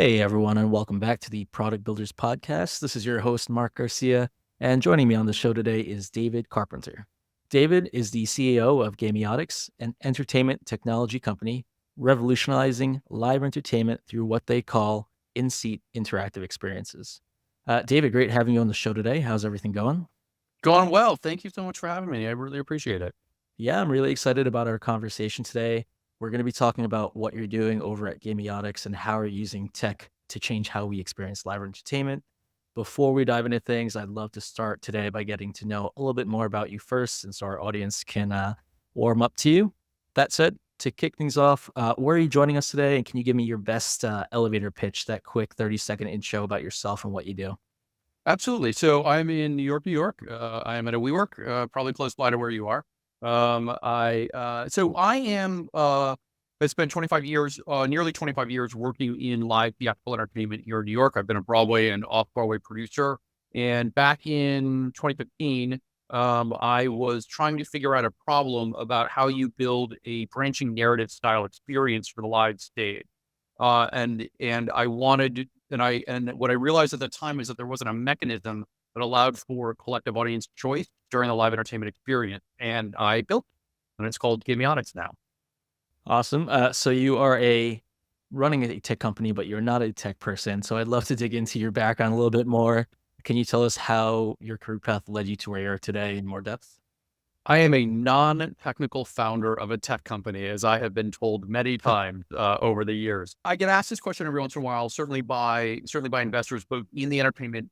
Hey, everyone, and welcome back to the Product Builders Podcast. This is your host, Mark Garcia, and joining me on the show today is David Carpenter. David is the CEO of Gamiotics, an entertainment technology company revolutionizing live entertainment through what they call in-seat interactive experiences. David, great having you on the show today. How's everything going? Going well. Thank you so much for having me. I really appreciate it. Yeah, I'm really excited about our conversation today. We're going to be talking about what you're doing over at Gamiotics and how you're using tech to change how we experience live entertainment. Before we dive into things, I'd love to start today by getting to know a little bit more about you first, since our audience can warm up to you. That said, to kick things off, where are you joining us today? And can you give me your best elevator pitch, that quick 30-second intro about yourself and what you do? Absolutely. So I'm in New York, New York. I am at a WeWork, probably close by to where you are. I am, I spent 25 years, nearly 25 years working in live theatrical entertainment here in New York. I've been a Broadway and off-Broadway producer. And back in 2015, I was trying to figure out a problem about how you build a branching narrative style experience for the live stage. And I wanted, and what I realized at the time is that there wasn't a mechanism that allowed for collective audience choice during the live entertainment experience. And I built it, and it's called Gamiotics now. Awesome. So you are running a tech company, but you're not a tech person. So I'd love to dig into your background a little bit more. Can you tell us how your career path led you to where you are today in more depth? I am a non-technical founder of a tech company, as I have been told many times over the years. I get asked this question every once in a while, certainly by investors, both in the entertainment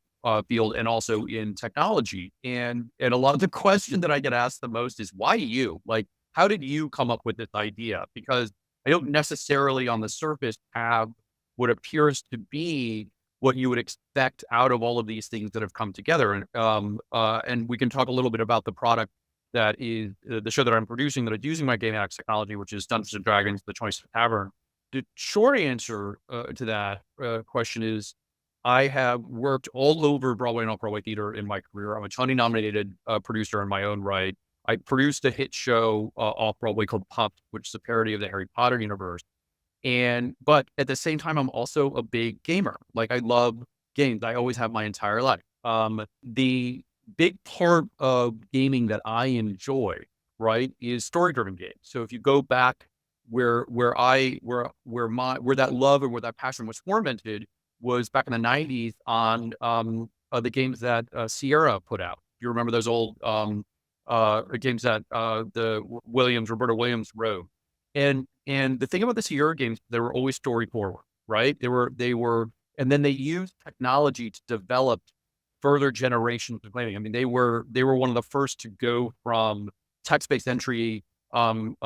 field and also in technology. And a lot of the question that I get asked the most is, why you? Like, how did you come up with this idea? Because I don't necessarily on the surface have what appears to be what you would expect out of all of these things that have come together. And we can talk a little bit about the product that is the show that I'm producing that is using my Gamiotics technology, which is Dungeons and Dragons: The Choice of Tavern. The short answer to that question is I have worked all over Broadway and off-Broadway theater in my career. I'm a Tony-nominated producer in my own right. I produced a hit show off-Broadway called Pups, which is a parody of the Harry Potter universe. But at the same time, I'm also a big gamer. Like, I love games. I always have my entire life. The big part of gaming that I enjoy, right, is story-driven games. So if you go back where that love and where that passion was fermented was back in the 90s on the games that Sierra put out. You remember those old games that Roberta Williams wrote. And the thing about the Sierra games, they were always story forward, right? And then they used technology to develop further generations of gaming. I mean, they were one of the first to go from text-based entry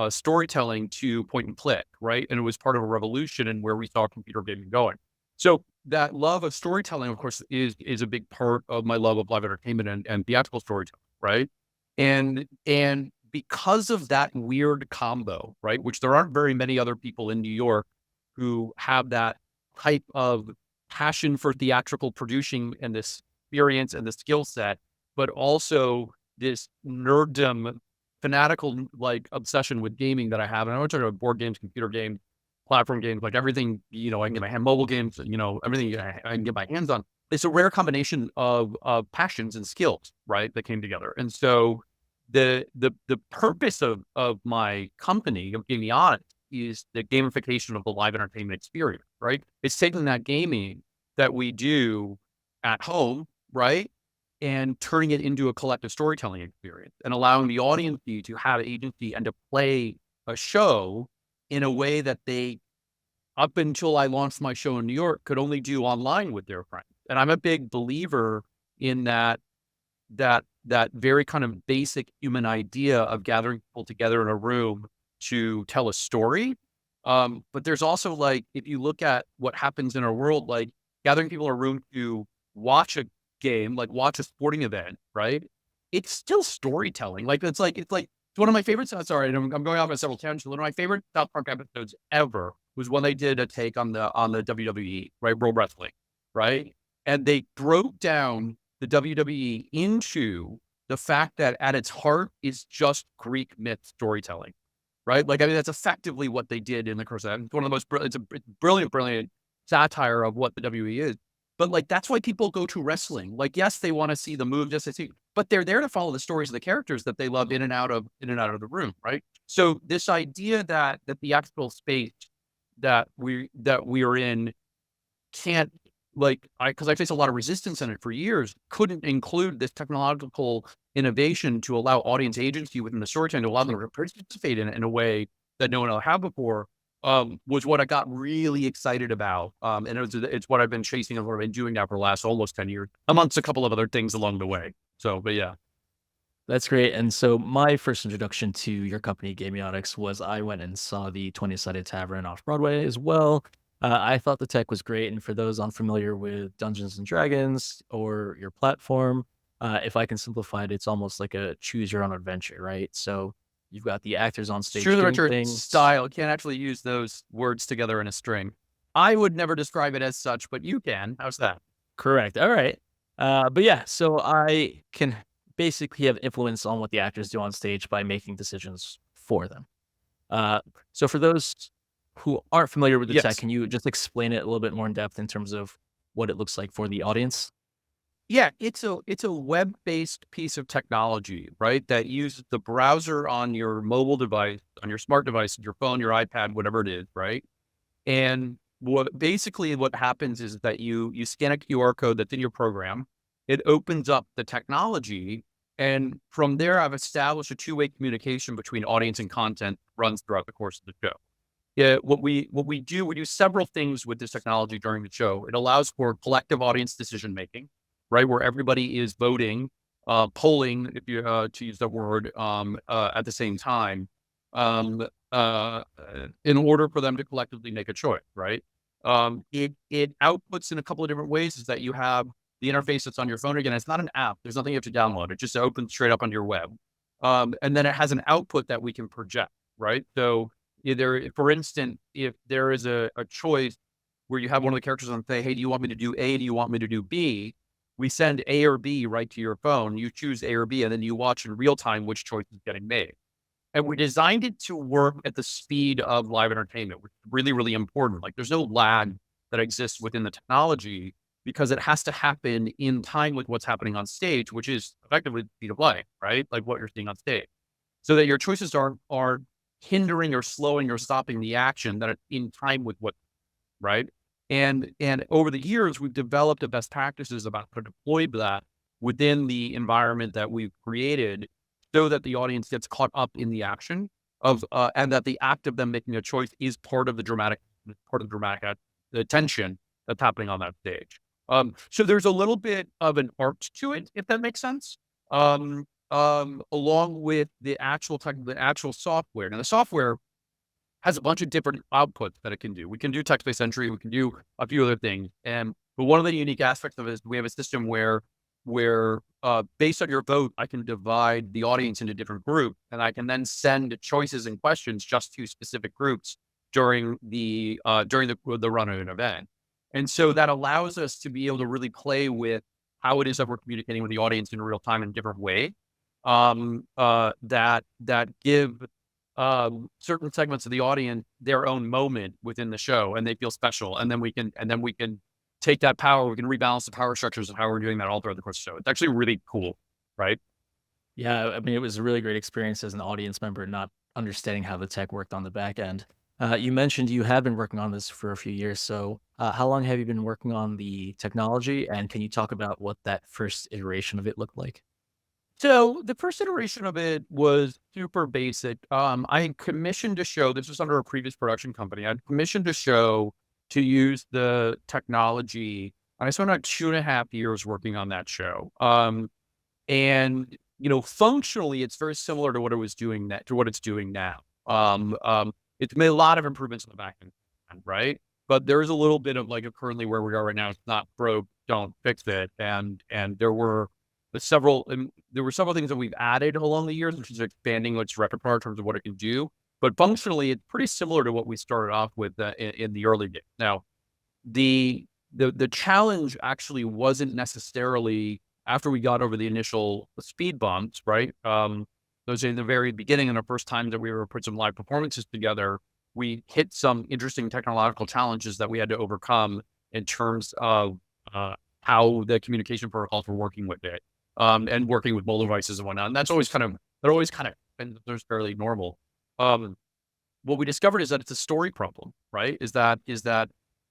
storytelling to point and click, right? And it was part of a revolution in where we saw computer gaming going. So that love of storytelling, of course, is a big part of my love of live entertainment and theatrical storytelling, right? And because of that weird combo, right, which there aren't very many other people in New York who have that type of passion for theatrical producing and this experience and the skill set, but also this nerddom, fanatical like obsession with gaming that I have. And I'm talking about board games, computer games, platform games, like everything, I can get my hand mobile games, everything I can get my hands on. It's a rare combination of passions and skills, right, that came together. And so the purpose of my company, of Gamiotics, is the gamification of the live entertainment experience, right? It's taking that gaming that we do at home, right, and turning it into a collective storytelling experience and allowing the audience to have agency and to play a show in a way that they, up until I launched my show in New York, could only do online with their friends. And I'm a big believer in that very kind of basic human idea of gathering people together in a room to tell a story. But there's also, like, if you look at what happens in our world, like gathering people in a room to watch a game, like watch a sporting event, right? It's still storytelling. It's one of my favorite. Sorry, I'm going off on several tangents. One of my favorite South Park episodes ever was when they did a take on the WWE, right, World Wrestling, right, and they broke down the WWE into the fact that at its heart is just Greek myth storytelling, right? Like, I mean, that's effectively what they did in the course of that. It's one of the most, it's a brilliant satire of what the WE is. But like, that's why people go to wrestling. Like, yes, they want to see the move, just to see, but they're there to follow the stories of the characters that they love in and out of the room, right? So this idea that the actual space that we are in can't, like, because I face a lot of resistance in it for years, couldn't include this technological innovation to allow audience agency within the storytelling, to allow them to participate in a way that no one else had before, was what I got really excited about. And it's what I've been chasing and what I've been doing now for the last almost 10 years, amongst a couple of other things along the way. So, but yeah. That's great. And so my first introduction to your company, Gamiotics, was I went and saw the 20-sided tavern off Broadway as well. I thought the tech was great. And for those unfamiliar with Dungeons and Dragons or your platform, if I can simplify it, it's almost like a choose your own adventure, right? So you've got the actors on It's true stage that doing your things. style can't actually use those words together in a string. I would never describe it as such, but you can. How's that? Correct. All right. But yeah, so I can basically have influence on what the actors do on stage by making decisions for them. Uh, so for those who aren't familiar with the tech, Yes. can you just explain it a little bit more in depth in terms of what it looks like for the audience? Yeah, it's a web-based piece of technology, right? That uses the browser on your mobile device, on your smart device, your phone, your iPad, whatever it is, right? And what happens is that you scan a QR code that's in your program. It opens up the technology, and from there, I've established a two-way communication between audience and content runs throughout the course of the show. Yeah, we do several things with this technology during the show. It allows for collective audience decision making, right, where everybody is voting, polling, if you to use that word, at the same time, um, uh, in order for them to collectively make a choice, right? It outputs in a couple of different ways. Is that you have the interface that's on your phone. Again, it's not an app. There's nothing you have to download. It just opens straight up on your web, and then it has an output that we can project, right? So either, for instance, if there is a choice where you have one of the characters on say, hey, do you want me to do A? Do you want me to do B? We send A or B right to your phone. You choose A or B, and then you watch in real time which choice is getting made. And we designed it to work at the speed of live entertainment, which is really, really important. Like, there's no lag that exists within the technology because it has to happen in time with what's happening on stage, which is effectively the speed of light, right? Like what you're seeing on stage, so that your choices aren't hindering or slowing or stopping the action, that it's in time with what, right? And over the years, we've developed the best practices about how to deploy that within the environment that we've created, so that the audience gets caught up in the action of, and that the act of them making a choice is part of the dramatic the tension that's happening on that stage. So there's a little bit of an art to it, if that makes sense. Along with the actual software. Now, the software has a bunch of different outputs that it can do. We can do text-based entry. We can do a few other things. But one of the unique aspects of it is we have a system where based on your vote, I can divide the audience into different groups, and I can then send choices and questions just to specific groups during the run of an event. And so that allows us to be able to really play with how it is that we're communicating with the audience in real time in different ways, that give certain segments of the audience their own moment within the show, and they feel special. And then we can take that power. We can rebalance the power structures of how we're doing that all throughout the course of the show. It's actually really cool, right? Yeah, I mean, it was a really great experience as an audience member, not understanding how the tech worked on the back end. You mentioned you have been working on this for a few years. So, how long have you been working on the technology? And can you talk about what that first iteration of it looked like? So the first iteration of it was super basic. I had commissioned a show. This was under a previous production company. I'd commissioned a show to use the technology. I spent about 2.5 years working on that show. And functionally, it's very similar to what it was doing to what it's doing now. It's made a lot of improvements in the back end, right? But there is a little bit of, like, currently where we are right now. It's not broke, don't fix it. And there were several things that we've added along the years, which is expanding its repertoire in terms of what it can do. But functionally, it's pretty similar to what we started off with in the early days. Now, the challenge actually wasn't necessarily after we got over the initial speed bumps, right? Those in the very beginning and the first time that we were put some live performances together. we hit some interesting technological challenges that we had to overcome in terms of how the communication protocols were working with it, and working with mobile devices and whatnot. And that always kind of, and there's fairly normal. Um, what we discovered is that it's a story problem, right? Is that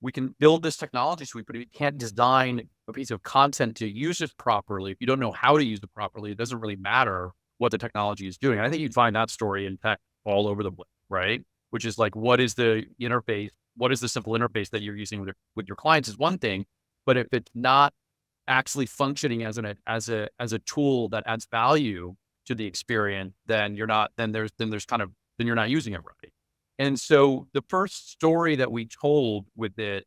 we can build this technology suite, but if you can't design a piece of content to use it properly, if you don't know how to use it properly, it doesn't really matter what the technology is doing. And I think you'd find that story in tech all over the place, right? Which is like, what is the interface? What is the simple interface that you're using with your clients is one thing, but if it's not actually functioning as a tool that adds value to the experience, then you're not, then you're not using it right. And so the first story that we told with it,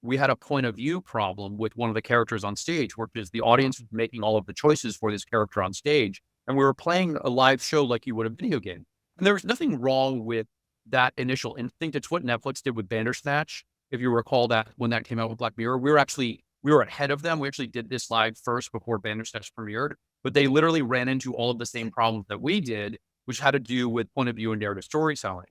we had a point of view problem with one of the characters on stage, which is the audience was making all of the choices for this character on stage. And we were playing a live show like you would a video game. And there was nothing wrong with that initial instinct. It's what Netflix did with Bandersnatch. If you recall that when that came out with Black Mirror, we were ahead of them. We actually did this live first before Bandersnatch premiered, but they literally ran into all of the same problems that we did, which had to do with point of view and narrative storytelling.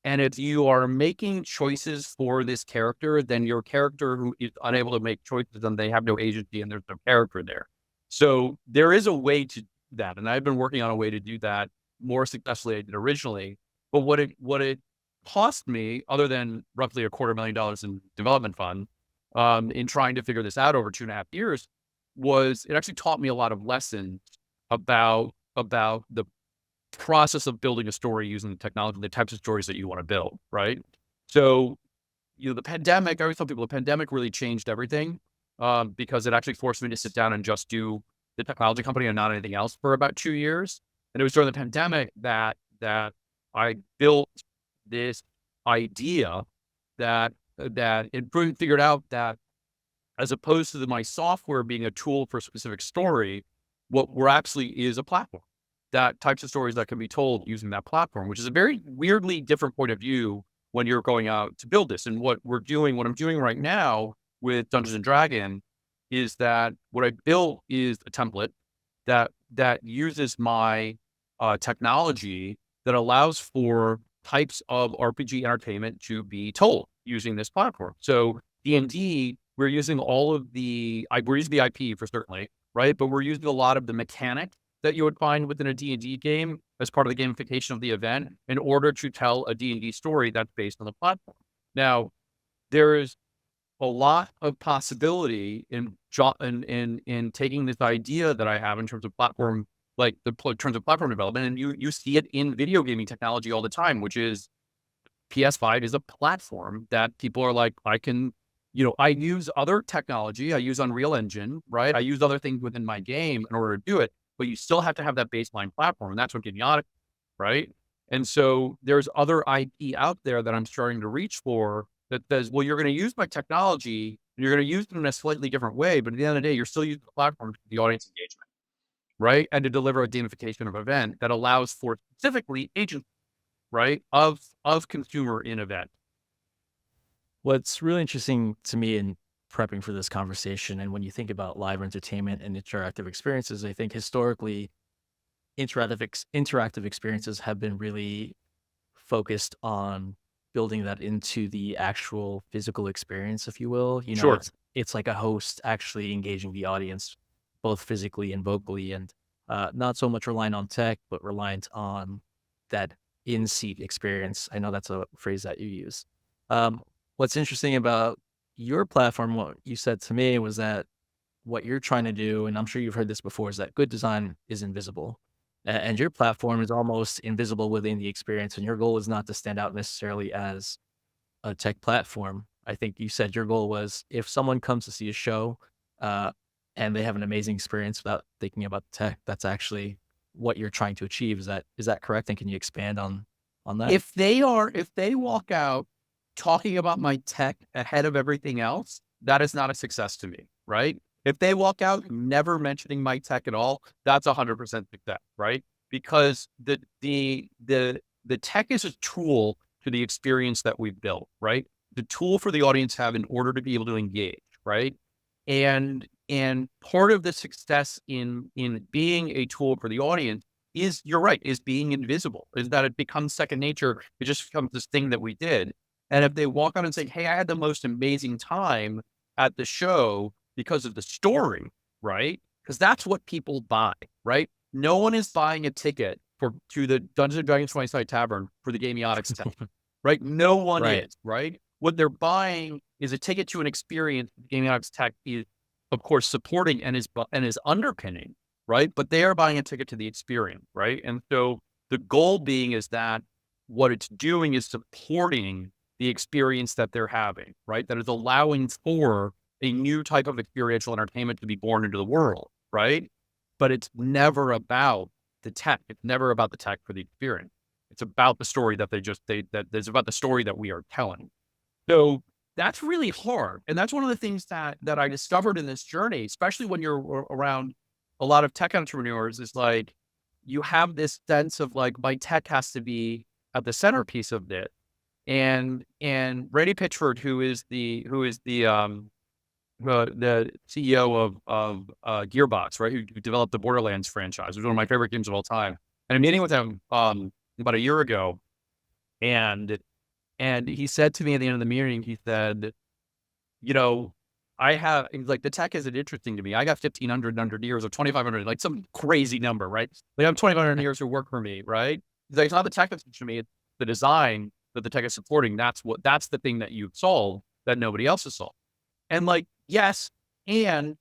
And if you are making choices for this character, then your character who is unable to make choices, then they have no agency and there's no character there. So there is a way to do that. And I've been working on a way to do that more successfully than I did originally. But what it cost me, other than roughly $250,000 in development fund, in trying to figure this out over 2.5 years, was it actually taught me a lot of lessons about the process of building a story using the technology, the types of stories that you want to build, right? So, the pandemic, I always tell people the pandemic really changed everything, because it actually forced me to sit down and just do the technology company and not anything else for about 2 years. And it was during the pandemic that I built this idea that figured out that as opposed to my software being a tool for a specific story, what we're actually is a platform, that types of stories that can be told using that platform, which is a very weirdly different point of view when you're going out to build this. And what I'm doing right now with Dungeons and Dragons is that what I built is a template that uses my technology that allows for types of RPG entertainment to be told using this platform. So D&D, we're using we're using the IP for certainly, right? But we're using a lot of the mechanics that you would find within a D&D game as part of the gamification of the event in order to tell a D&D story that's based on the platform. Now, there is a lot of possibility in taking this idea that I have in terms of platform, like in terms of platform development, and you see it in video gaming technology all the time, which is PS5 is a platform that people are like, I use other technology, I use Unreal Engine, right? I use other things within my game in order to do it, but you still have to have that baseline platform, and that's what Gamiotics, right? And so there's other IP out there that I'm starting to reach for that says, well, you're going to use my technology, and you're going to use it in a slightly different way, but at the end of the day, you're still using the platform for the audience engagement, right? And to deliver a gamification of event that allows for specifically agents, right, of consumer in event. What's really interesting to me in prepping for this conversation, and when you think about live entertainment and interactive experiences, I think historically interactive experiences have been really focused on building that into the actual physical experience, if you will. Sure. It's like a host actually engaging the audience both physically and vocally, and not so much reliant on tech, but reliant on that in-seat experience. I know that's a phrase that you use. What's interesting about your platform, what you said to me was that what you're trying to do, and I'm sure you've heard this before, is that good design is invisible. And your platform is almost invisible within the experience. And your goal is not to stand out necessarily as a tech platform. I think you said your goal was if someone comes to see a show uh, and they have an amazing experience without thinking about the tech, that's actually what you're trying to achieve. Is that correct? And can you expand on that? If they walk out talking about my tech ahead of everything else, that is not a success to me, right? If they walk out never mentioning my tech at all, that's 100% success, right? Because the tech is a tool to the experience that we've built, right? The tool for the audience have in order to be able to engage, right? And part of the success in being a tool for the audience is, you're right, is being invisible, is that it becomes second nature. It just becomes this thing that we did. And if they walk on and say, hey, I had the most amazing time at the show because of the story, right? Because that's what people buy, right? No one is buying a ticket to the Dungeons and Dragons 20 Side Tavern for the Gamiotics tech, right? No one Right. is, right? What they're buying is a ticket to an experience Gamiotics tech is, of course, supporting and is underpinning, right? But they are buying a ticket to the experience, right? And so the goal being is that what it's doing is supporting the experience that they're having, right? That is allowing for a new type of experiential entertainment to be born into the world, right? But it's never about the tech. It's never about the tech for the experience. It's about the story that it's about the story that we are telling. So that's really hard. And that's one of the things that I discovered in this journey, especially when you're around a lot of tech entrepreneurs, is like, you have this sense of like, my tech has to be at the centerpiece of this. And Brady Pitchford, the CEO of Gearbox, right, who developed the Borderlands franchise, which is one of my favorite games of all time. And I'm meeting with him about a year ago, and he said to me at the end of the meeting, he said, you know, he's like, the tech isn't interesting to me. I got 1,500 years or 2,500, like some crazy number, right? Like I have 2,500 years who work for me, right? He's like, it's not the tech that's interesting to me, it's the design that the tech is supporting. That's the thing that you've solved that nobody else has solved. And like, yes, and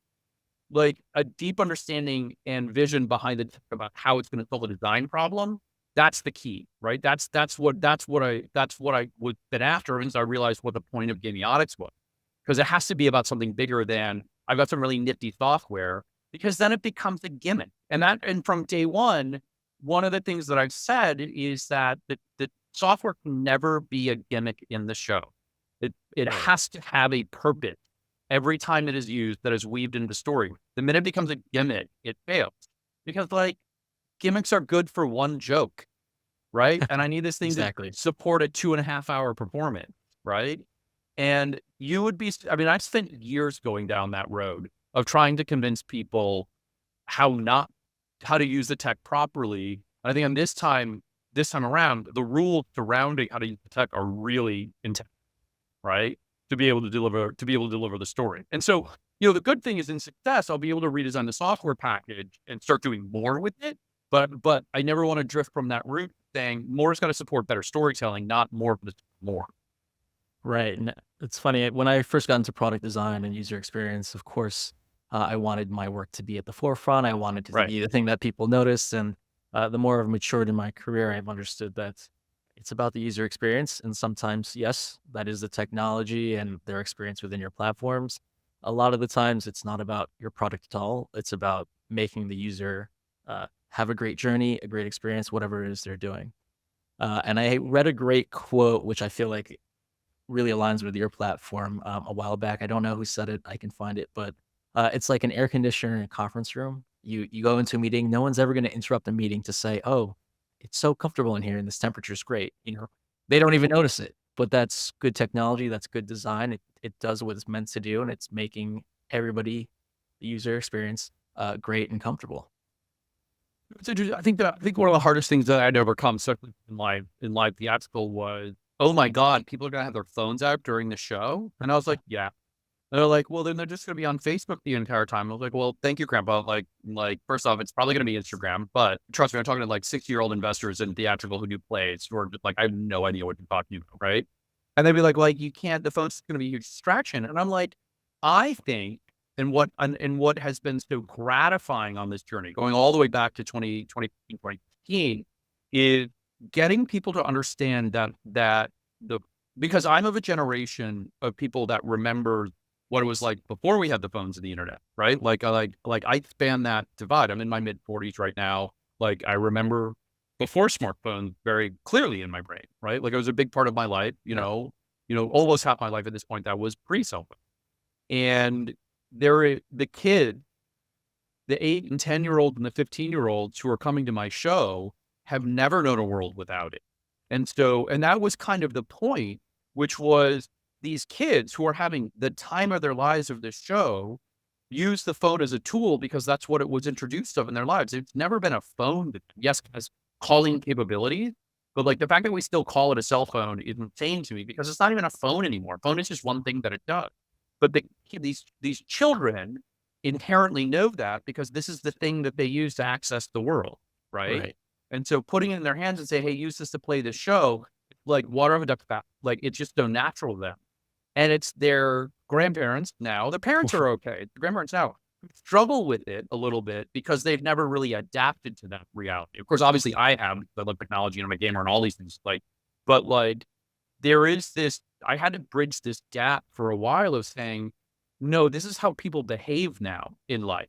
like a deep understanding and vision behind it about how it's going to solve a design problem. That's the key, right? That's what I was been after. And so I realized what the point of Gamiotics was, because it has to be about something bigger than I've got some really nifty software, because then it becomes a gimmick. And from day one of the things that I've said is that the software can never be a gimmick in the show. It Right. has to have a purpose every time it is used that is weaved into the story. The minute it becomes a gimmick, it fails, because like gimmicks are good for one joke, right? And I need this thing to Exactly. support a 2.5-hour performance, right? And you would be, I mean, I've spent years going down that road of trying to convince people how to use the tech properly. And I think on this time around, the rules surrounding how to use the tech are really intense, right? To be able to deliver the story. And so, the good thing is in success, I'll be able to redesign the software package and start doing more with it. But I never want to drift from that route, saying more is going to support better storytelling, not more for the more. Right. And it's funny, when I first got into product design and user experience, of course, I wanted my work to be at the forefront. I wanted it to Right. be the thing that people noticed. And the more I've matured in my career, I've understood that it's about the user experience. And sometimes, yes, that is the technology and their experience within your platforms. A lot of the times, it's not about your product at all. It's about making the user have a great journey, a great experience, whatever it is they're doing. And I read a great quote, which I feel like really aligns with your platform, a while back. I don't know who said it. I can find it, but it's like an air conditioner in a conference room. You go into a meeting. No one's ever going to interrupt the meeting to say, "Oh, it's so comfortable in here, and this temperature is great." They don't even notice it. But that's good technology. That's good design. It does what it's meant to do, and it's making everybody, the user experience, great and comfortable. It's interesting. I think one of the hardest things that I'd overcome, especially in live theatrical, was, oh my God, people are gonna have their phones out during the show. And I was like, yeah. And they're like, well, then they're just gonna be on Facebook the entire time. I was like, well, thank you, Grandpa. Like first off, it's probably gonna be Instagram, but trust me, I'm talking to like 60-year-old investors in theatrical who do plays who are just like, I have no idea what you're talking about, right? And they'd be like, you can't, the phone's gonna be a huge distraction. And I'm like, I think, and what has been so gratifying on this journey, going all the way back to 2015, is getting people to understand that the because I'm of a generation of people that remember what it was like before we had the phones and the internet, right? Like I span that divide. I'm in my mid-40s right now. Like I remember before smartphones very clearly in my brain, right? Like it was a big part of my life, Yeah. almost half my life at this point that was pre-cell phone. And the kid, the 8 and 10-year-olds and the 15-year-olds who are coming to my show have never known a world without it. And that was kind of the point, which was these kids who are having the time of their lives of this show use the phone as a tool because that's what it was introduced of in their lives. It's never been a phone that, yes, has calling capabilities, but like the fact that we still call it a cell phone is insane to me because it's not even a phone anymore. Phone is just one thing that it does. But these children inherently know that because this is the thing that they use to access the world, right? Right. And so putting it in their hands and say, "Hey, use this to play this show," like water of a duck's back. Like it's just so natural to them. And it's their grandparents now. The parents are okay. The grandparents now struggle with it a little bit because they've never really adapted to that reality. Of course, obviously, I have. I love technology and I'm a gamer and all these things. Like, but like, there is this. I had to bridge this gap for a while of saying, no, this is how people behave now in life,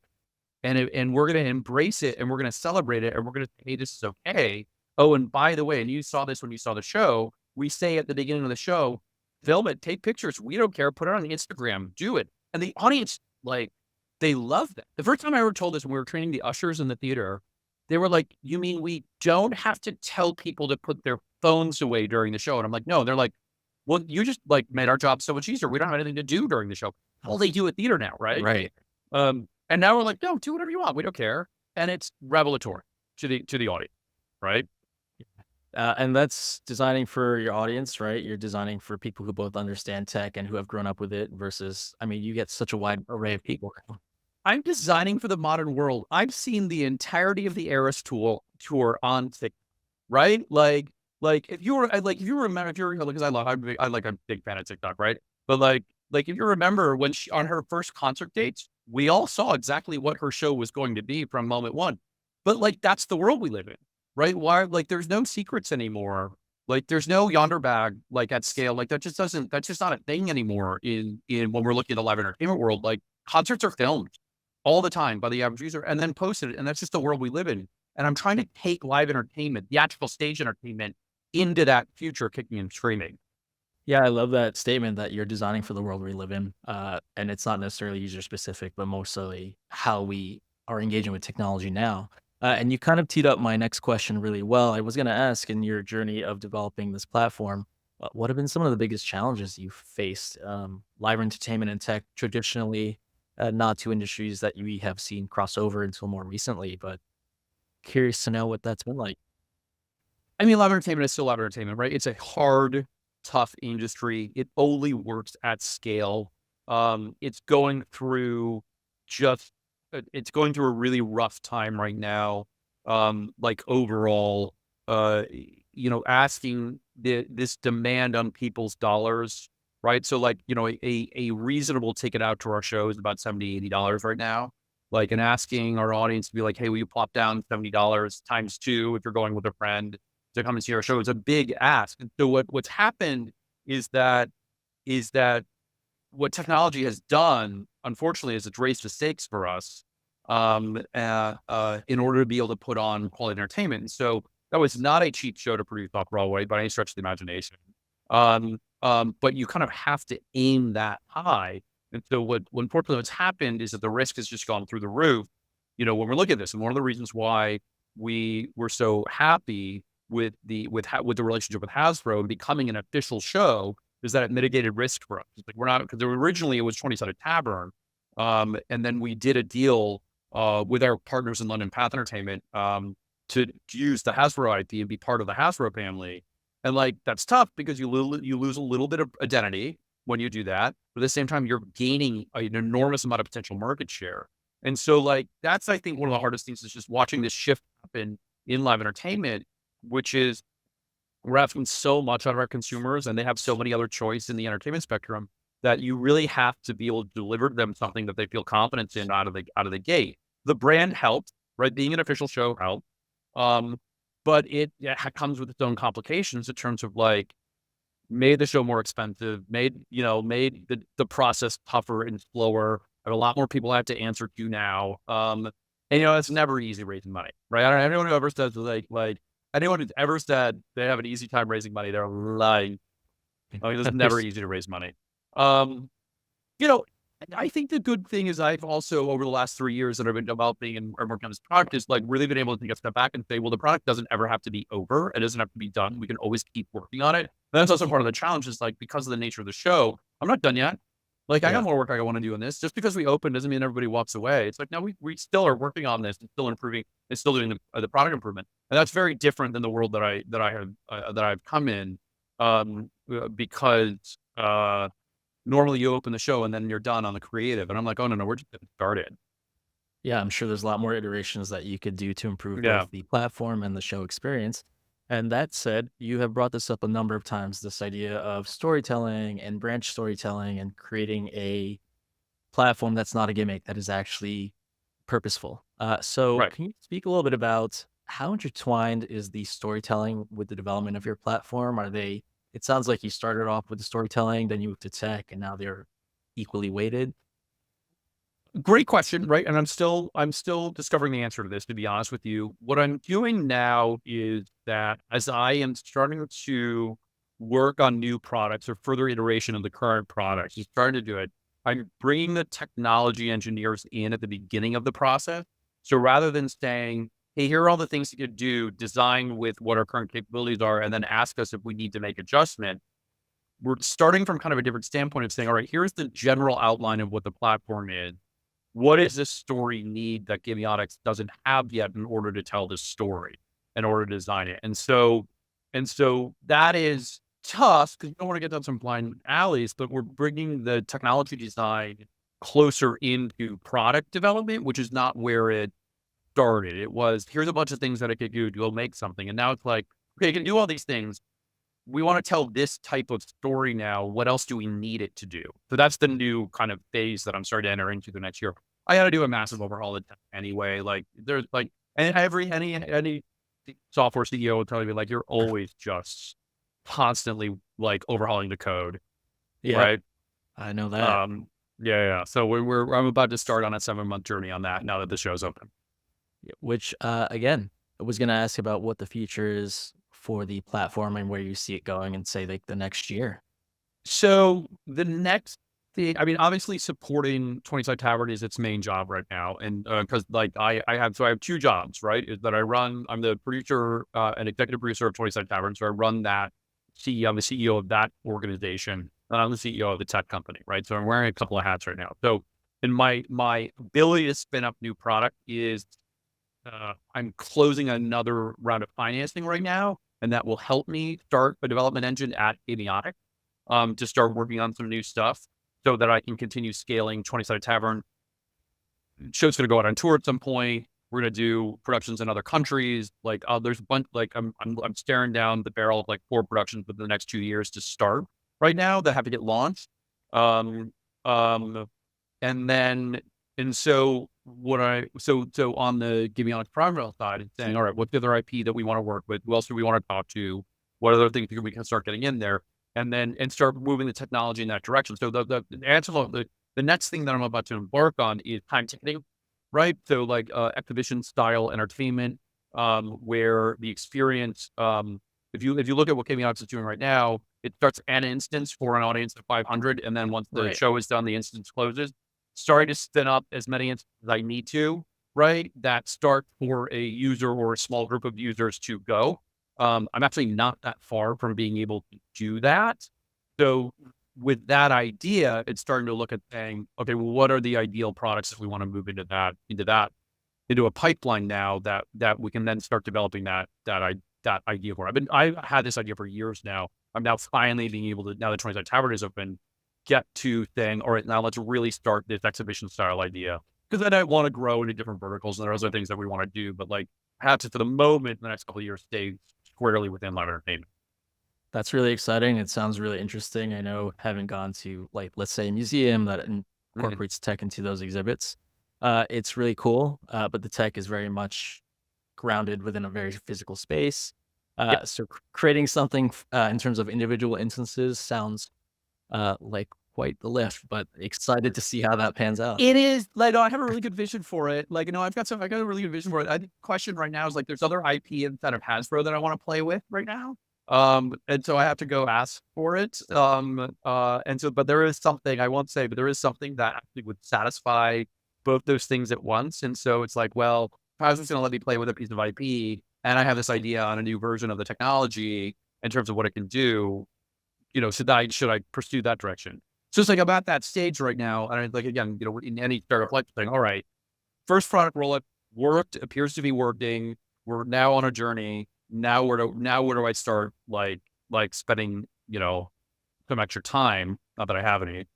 and we're going to embrace it and we're going to celebrate it and we're going to say, hey, this is okay. Oh, and by the way, and you saw this when you saw the show. We say at the beginning of the show, film it, take pictures. We don't care. Put it on the Instagram. Do it. And the audience, like, they love that. The first time I ever told this when we were training the ushers in the theater, they were like, you mean we don't have to tell people to put their phones away during the show? And I'm like, no. They're like, well, you just like made our job so much easier. We don't have anything to do during the show. All they do at theater now, right? Right. And now we're like, no, do whatever you want. We don't care. And it's revelatory to the audience, right? And that's designing for your audience, right? You're designing for people who both understand tech and who have grown up with it versus, I mean, you get such a wide array of people. I'm designing for the modern world. I've seen the entirety of the Eras tour on TikTok, right? Like if you were like if you remember if you're because I'm like a big fan of TikTok, right? But like if you remember when she on her first concert dates, we all saw exactly what her show was going to be from moment one. But like that's the world we live in, right? Why like there's no secrets anymore. Like there's no yonder bag like at scale. Like that's just not a thing anymore in when we're looking at the live entertainment world. Like concerts are filmed all the time by the average user and then posted it. And that's just the world we live in. And I'm trying to take live entertainment, the actual stage entertainment into that future kicking and screaming. Yeah, I love that statement that you're designing for the world we live in. And it's not necessarily user specific, but mostly how we are engaging with technology now. And you kind of teed up my next question really well. I was going to ask in your journey of developing this platform, what have been some of the biggest challenges you've faced? Live entertainment and tech traditionally, not two industries that we have seen cross over until more recently, but curious to know what that's been like. I mean, live entertainment is still live entertainment, right? It's a hard, tough industry. It only works at scale. It's going through just, it's going through a really rough time right now. Like overall, asking this demand on people's dollars, right? So like, a reasonable ticket out to our show is about $70, $80 right now. Like, and asking our audience to be like, hey, will you plop down $70 times two if you're going with a friend to come and see our show? It's a big ask. And so what's happened is that what technology has done, unfortunately, is it's raised the stakes for us in order to be able to put on quality entertainment. And so that was not a cheap show to produce off Broadway by any stretch of the imagination. But you kind of have to aim that high. And so unfortunately what's happened is that the risk has just gone through the roof, when we're looking at this. And one of the reasons why we were so happy with the relationship with Hasbro becoming an official show is that it mitigated risk for us. It's like we're not because originally it was 20-sided Tavern, and then we did a deal with our partners in London Path Entertainment to use the Hasbro IP and be part of the Hasbro family. And like that's tough because you lose a little bit of identity when you do that, but at the same time you're gaining an enormous amount of potential market share. And so like that's I think one of the hardest things is just watching this shift happen in live entertainment, which is we're asking so much out of our consumers and they have so many other choice in the entertainment spectrum that you really have to be able to deliver them something that they feel confident in out of the gate. The brand helps, right? Being an official show helps. But it comes with its own complications in terms of like made the show more expensive, made the process tougher and slower. There are a lot more people I have to answer to now. And it's never easy raising money, right? I don't know anyone who ever says like anyone who's ever said they have an easy time raising money, they're lying. I mean, it's never easy to raise money. I think the good thing is I've also, over the last 3 years that I've been developing and working on this product is like really been able to take a step back and say, well, the product doesn't ever have to be over. It doesn't have to be done. We can always keep working on it. And that's also part of the challenge is like, because of the nature of the show, I'm not done yet. Like, I got Yeah. more work I want to do on this. Just because we open doesn't mean everybody walks away. It's like, no, we still are working on this and still improving and still doing the product improvement. And that's very different than the world that I've come in. Because normally you open the show and then you're done on the creative. And I'm like, oh, no, we're just getting started. Yeah, I'm sure there's a lot more iterations that you could do to improve Yeah. both the platform and the show experience. And that said, you have brought this up a number of times, this idea of storytelling and branch storytelling and creating a platform that's not a gimmick, that is actually purposeful. So Right. can you speak a little bit about how intertwined is the storytelling with the development of your platform? Are they, it sounds like you started off with the storytelling, then you moved to tech, and now they're equally weighted. Great question, right? And I'm still discovering the answer to this, to be honest with you. What I'm doing now is that as I am starting to work on new products or further iteration of the current products, just starting to do it, I'm bringing the technology engineers in at the beginning of the process. So rather than saying, hey, here are all the things you could do, design with what our current capabilities are, and then ask us if we need to make adjustment, we're starting from kind of a different standpoint of saying, all right, here's the general outline of what the platform is. What does this story need that Gamiotics doesn't have yet in order to tell this story, in order to design it? And so that is tough because you don't want to get down some blind alleys, but we're bringing the technology design closer into product development, which is not where it started. It was, here's a bunch of things that I could do to go make something. And now it's like, okay, you can do all these things. We want to tell this type of story now. What else do we need it to do? So that's the new kind of phase that I'm starting to enter into the next year. I got to do a massive overhaul of tech anyway. Like there's like, and any software CEO will tell you like, you're always just constantly like overhauling the code. Yep, Right. I know that. Um, yeah. So I'm about to start on a 7-month journey on that now that the show's open. Which, again, I was gonna ask about what the future is for the platform and where you see it going in, say, like, the next year. So the next thing, I mean, obviously supporting 20 Side Tavern is its main job right now. And because like I have two jobs, right? Is that I run, I'm the producer and executive producer of 20 Side Tavern. So I run that CEO, I'm the CEO of that organization. And I'm the CEO of the tech company, right? So I'm wearing a couple of hats right now. So and my ability to spin up new product is I'm closing another round of financing right now, and that will help me start a development engine at Gamiotic to start working on some new stuff so that I can continue scaling 20 Sided Tavern. Show's going to go out on tour at some point. We're going to do productions in other countries. Like, there's a bunch, like, I'm staring down the barrel of like 4 productions within the next 2 years to start right now that have to get launched. Um, um, and then, and so so on the Gamiotic Primal side, it's saying, all right, what's the other IP that we want to work with? Who else do we want to talk to? What other things we can start getting in there? And then, and start moving the technology in that direction. So the answer, the next thing that I'm about to embark on is time ticketing, right? So like, exhibition style entertainment, where the experience, if you look at what Gamiotic is doing right now, it starts an instance for an audience of 500. And then once the Right. show is done, the instance closes. Starting to spin up as many instances as I need to, right? That start for a user or a small group of users to go. I'm actually not that far from being able to do that. So with that idea, it's starting to look at saying, okay, well, what are the ideal products if we want to move into a pipeline now that we can then start developing that idea for. I've had this idea for years now. I'm now finally being able to, now that 20 Tavern is open, get to saying, all right, now let's really start this exhibition style idea. Because then I want to grow into different verticals and there are other things that we want to do. But like, I have to, for the moment, in the next couple of years, stay squarely within live entertainment. That's really exciting. It sounds really interesting. I know having gone to, like, let's say, a museum that Mhm. incorporates tech into those exhibits, it's really cool, but the tech is very much grounded within a very physical space. Yeah. So creating something in terms of individual instances sounds like quite the lift, but excited to see how that pans out. It is like, no, I have a really good vision for it. Like, I got a really good vision for it. I think the question right now is like, there's other IP inside of Hasbro that I want to play with right now. And so I have to go ask for it. And so, but there is something I won't say, but there is something that actually would satisfy both those things at once. And so it's like, well, if I was just going to let me play with a piece of IP and I have this idea on a new version of the technology in terms of what it can do, should I pursue that direction? So it's like I'm at that stage right now. And like, again, in any startup life thing, all right, first product rollup worked, appears to be working. We're now on a journey. Where do I start like spending, some extra time, not that I have any,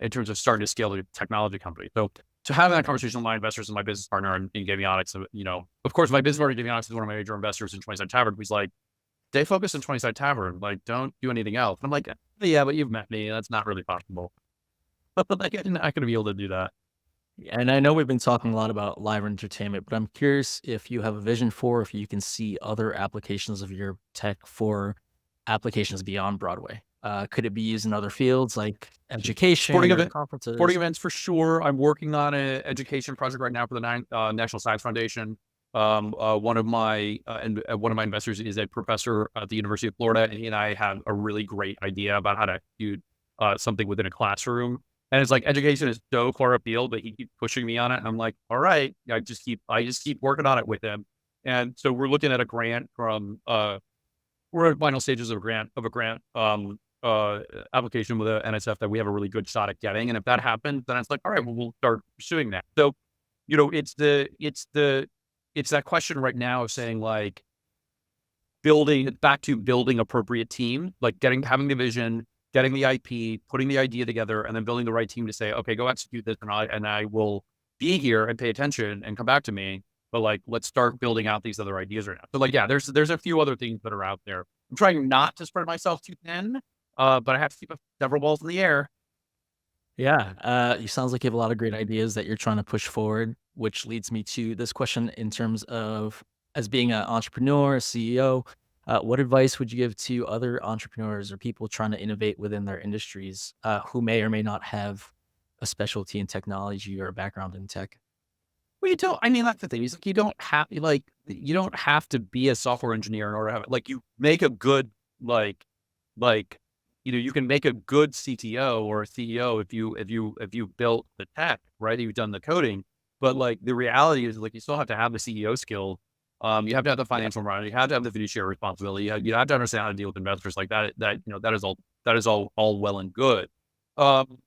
in terms of starting to scale the technology company. So to have that conversation with my investors and my business partner in Gamiotics, of course, my business partner in Gamiotics is one of my major investors in 20 Side Tavern. He's like, stay focused on 20 Side Tavern. Like, don't do anything else. I'm like, yeah, but you've met me. That's not really possible. But like, I'm not going to be able to do that. And I know we've been talking a lot about live entertainment, but I'm curious if you have a vision for, if you can see other applications of your tech for applications beyond Broadway. Could it be used in other fields like Sporting education or event, sporting conferences? events for sure. I'm working on an education project right now for the National Science Foundation. One of my investors is a professor at the University of Florida, and he and I have a really great idea about how to do something within a classroom. And it's like education is so far afield, but he keeps pushing me on it. And I'm like, all right, I just keep working on it with him. And so we're looking at a grant from we're at final stages of a grant application with the NSF that we have a really good shot at getting. And if that happens, then it's like, all right, well, we'll start pursuing that. So, it's that question right now of saying like building appropriate team, like having the vision, getting the IP, putting the idea together, and then building the right team to say, okay, go execute this, and I will be here and pay attention and come back to me. But like, let's start building out these other ideas right now. So like, yeah, there's a few other things that are out there. I'm trying not to spread myself too thin, but I have to keep several balls in the air. Yeah, it sounds like you have a lot of great ideas that you're trying to push forward, which leads me to this question in terms of as being an entrepreneur, a CEO, what advice would you give to other entrepreneurs or people trying to innovate within their industries who may or may not have a specialty in technology or a background in tech? Well, you don't. I mean, that's the thing. It's like you don't have to be a software engineer in order to have it. Like you make a good like like you can make a good CTO or a CEO if you built the tech, right? You've done the coding, but like the reality is like you still have to have the CEO skills. You have to have the financial running. You have to have the fiduciary responsibility. You have to understand how to deal with investors like that. That is all well and good. Um,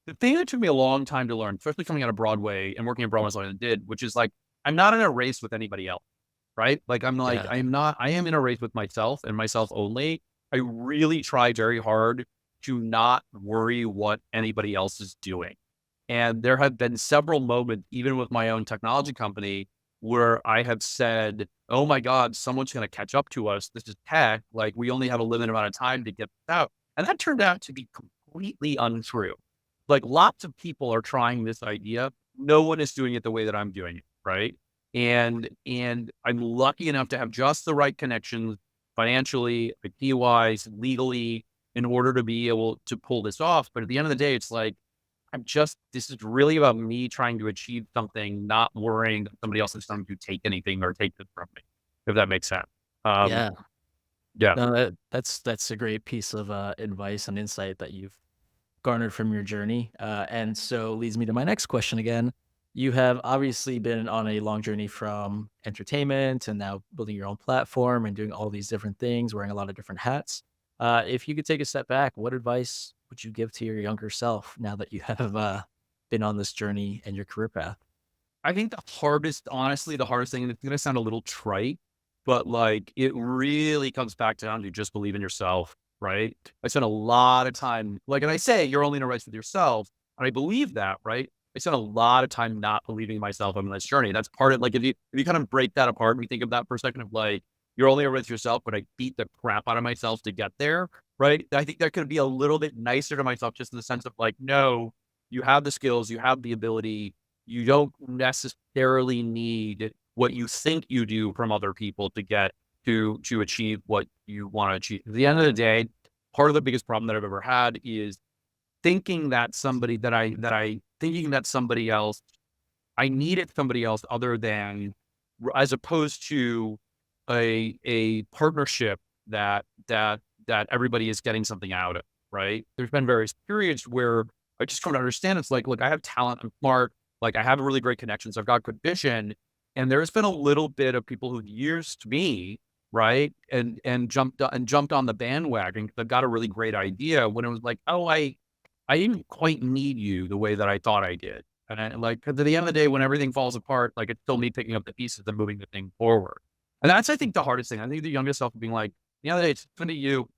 the thing that took me a long time to learn, especially coming out of Broadway and working at Broadway as long as I did, which is like, I'm not in a race with anybody else, right? Like, Yeah. I am in a race with myself and myself only. I really try very hard to not worry what anybody else is doing. And there have been several moments, even with my own technology company, where I have said, oh my God, someone's going to catch up to us. This is tech. Like, we only have a limited amount of time to get this out. And that turned out to be completely untrue. Like lots of people are trying this idea. No one is doing it the way that I'm doing it, right? And I'm lucky enough to have just the right connections financially, IT wise, legally, in order to be able to pull this off. But at the end of the day, it's like this is really about me trying to achieve something, not worrying that somebody else is going to take anything or take this from me, if that makes sense. Um, Yeah. yeah. No, that's a great piece of advice and insight that you've garnered from your journey. And so leads me to my next question again. You have obviously been on a long journey from entertainment and now building your own platform and doing all these different things, wearing a lot of different hats. If you could take a step back, what advice would you give to your younger self now that you have been on this journey and your career path? I think honestly, the hardest thing, and it's going to sound a little trite, but like it really comes back down to just believe in yourself, right? I spent a lot of time, like, and I say you're only in a race with yourself, and I believe that, right? I spent a lot of time not believing in myself on this journey. That's part of like if you kind of break that apart and you think of that for a second of like you're only in a race with yourself, but I beat the crap out of myself to get there, right? I think that could be a little bit nicer to myself, just in the sense of like, no, you have the skills, you have the ability, you don't necessarily need what you think you do from other people to get to achieve what you want to achieve. At the end of the day, part of the biggest problem that I've ever had is thinking that thinking that somebody else, I needed somebody else other than, as opposed to a partnership that everybody is getting something out of, right? There's been various periods where I just come to understand it's like, look, I have talent, I'm smart, like I have really great connections, I've got good vision. And there's been a little bit of people who've used me, right? And jumped on the bandwagon because I've got a really great idea when it was like, oh, I didn't quite need you the way that I thought I did. And I, like, 'cause at the end of the day, when everything falls apart, like it's still me picking up the pieces and moving the thing forward. And that's, I think, the hardest thing. I think the youngest self being like, at the end of the day, it's up to you,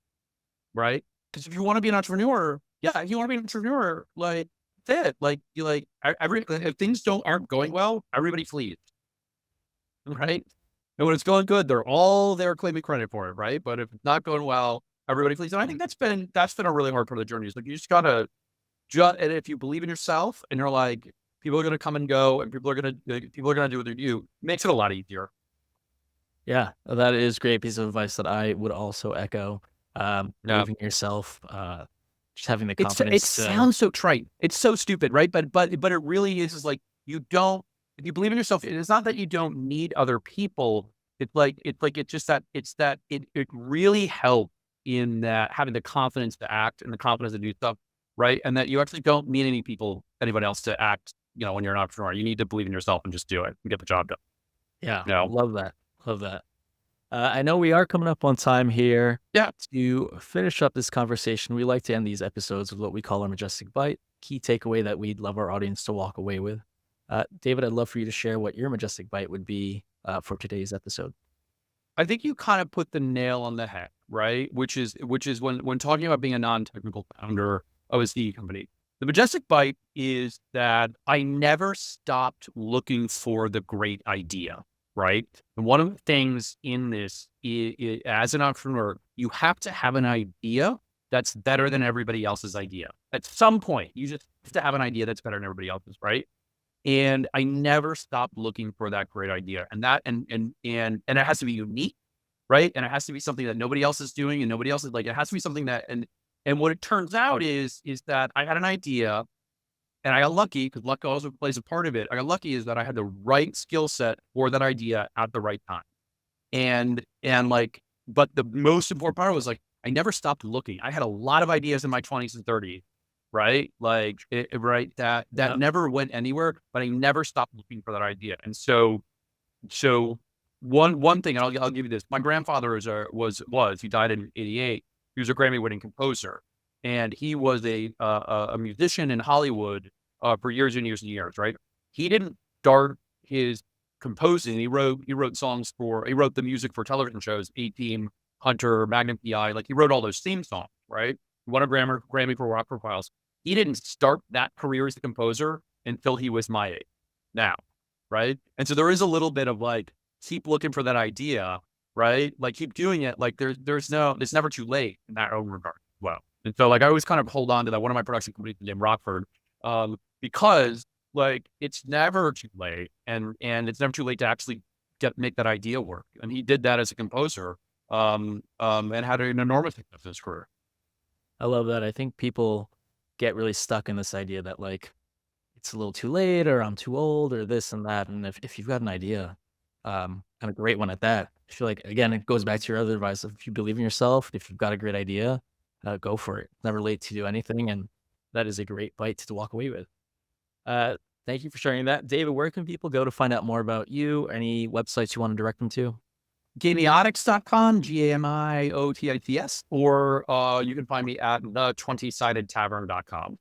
right? Because if you want to be an entrepreneur, yeah, if you want to be an entrepreneur, like that's it. Like you like every if things aren't going well, everybody flees, right? And when it's going good, they're all there claiming credit for it, right? But if it's not going well, everybody flees. And I think that's been a really hard part of the journey. Is like you just gotta and if you believe in yourself and you're like, people are gonna come and go, and people are gonna do what they do, makes it a lot easier. Yeah, that is great piece of advice that I would also echo. Yeah. Believing in yourself, just having the It confidence to sounds so trite. It's so stupid, right? But it really is like you don't if you believe in yourself, it's not that you don't need other people. It's just that it really helps in that having the confidence to act and the confidence to do stuff, right? And that you actually don't need anybody else to act, when you're an entrepreneur. You need to believe in yourself and just do it and get the job done. yeah, You know? love that, love that. I know we are coming up on time here. Yeah. To finish up this conversation, we like to end these episodes with what we call our Majestyk Bite, key takeaway that we'd love our audience to walk away with. David, I'd love for you to share what your Majestyk Bite would be for today's episode. I think you kind of put the nail on the head, right? Which is when talking about being a non-technical founder of a CE company. The Majestyk Bite is that I never stopped looking for the great idea, right? And one of the things in this is, as an entrepreneur, you have to have an idea that's better than everybody else's idea. At some point, you just have to have an idea that's better than everybody else's, right? And I never stopped looking for that great idea. And that and it has to be unique, right? And it has to be something that nobody else is doing and nobody else is like, it has to be something that and what it turns out is that I had an idea and I got lucky because luck also plays a part of it. I got lucky is that I had the right skill set for that idea at the right time. But the most important part was like, I never stopped looking. I had a lot of ideas in my 20s and 30s, right? Like, right. That Yeah. never went anywhere, but I never stopped looking for that idea. And so one thing, and I'll give you this. My grandfather he died in '88. He was a Grammy-winning composer, and he was a musician in Hollywood for years and years and years. Right? He didn't start his composing. He wrote he wrote the music for television shows, A-Team, Hunter, Magnum PI. Like he wrote all those theme songs. Right? He won a Grammy for Rock Profiles. He didn't start that career as a composer until he was my age now. Right? And so there is a little bit of like, keep looking for that idea, right? Like keep doing it. Like it's never too late in that own regard. Well, and so like I always kind of hold on to that. One of my production companies named Rockford, because like it's never too late, and it's never too late to actually make that idea work. And he did that as a composer, and had an enormous success in his career. I love that. I think people get really stuck in this idea that like it's a little too late or I'm too old or this and that. And if you've got an idea, and a great one at that, I feel like, again, it goes back to your other advice. If you believe in yourself, if you've got a great idea, go for it. Never late to do anything. And that is a great bite to walk away with. Thank you for sharing that. David, where can people go to find out more about you? Any websites you want to direct them to? Gamiotics.com, Gamiotics, or you can find me at the 20sidedtavern.com.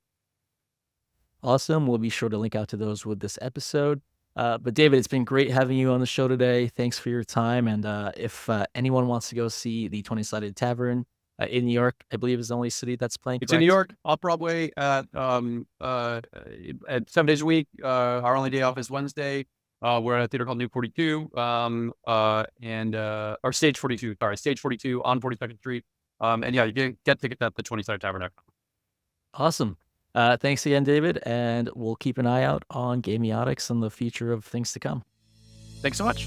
Awesome. We'll be sure to link out to those with this episode. But David, it's been great having you on the show today. Thanks for your time. And if anyone wants to go see the 20-Sided Tavern in New York, I believe is the only city that's playing. It's in New York, off Broadway at 7 days a week. Our only day off is Wednesday. We're at a theater called New 42, or Stage 42. Sorry, Stage 42 on 42nd Street. And yeah, you get tickets at the 20-Sided Tavern.com. Awesome. Thanks again, David. And we'll keep an eye out on Gamiotics and the future of things to come. Thanks so much.